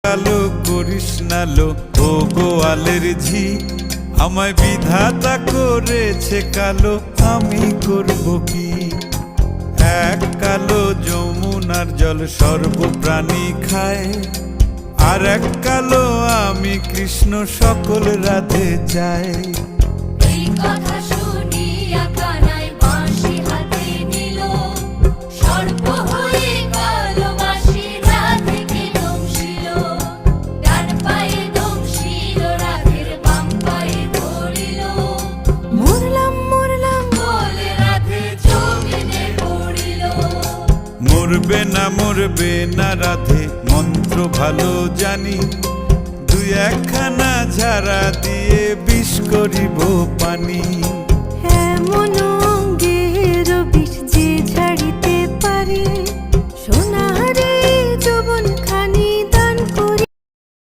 কালো করিস না লো ও গোয়ালের ঝি, আমায় বিধাতা করেছে কালো, আমি করব কি? এক কালো যমুনার জল সর্বপ্রাণী খায়, আর এক কালো আমি কৃষ্ণ সকল রাধে চাই। এই কথা শুনিয়া কানাই বাঁশি হাতে নিল, সর্প হয়ে কালো বাঁশি রাধেকে দংশিল। ডান পায়ে দংশিল, রাধের বাম পায়ে ধরিল। মরলাম মরলাম বলে রাধে জমিনে পড়িল। মরবে না রাধে মন্ত্র ভালো জানি, দুই একখানা ঝাড়া দিয়ে বিষ করিব পানি। এমন অঙ্গের বিষ যে ঝাড়িতে পারে,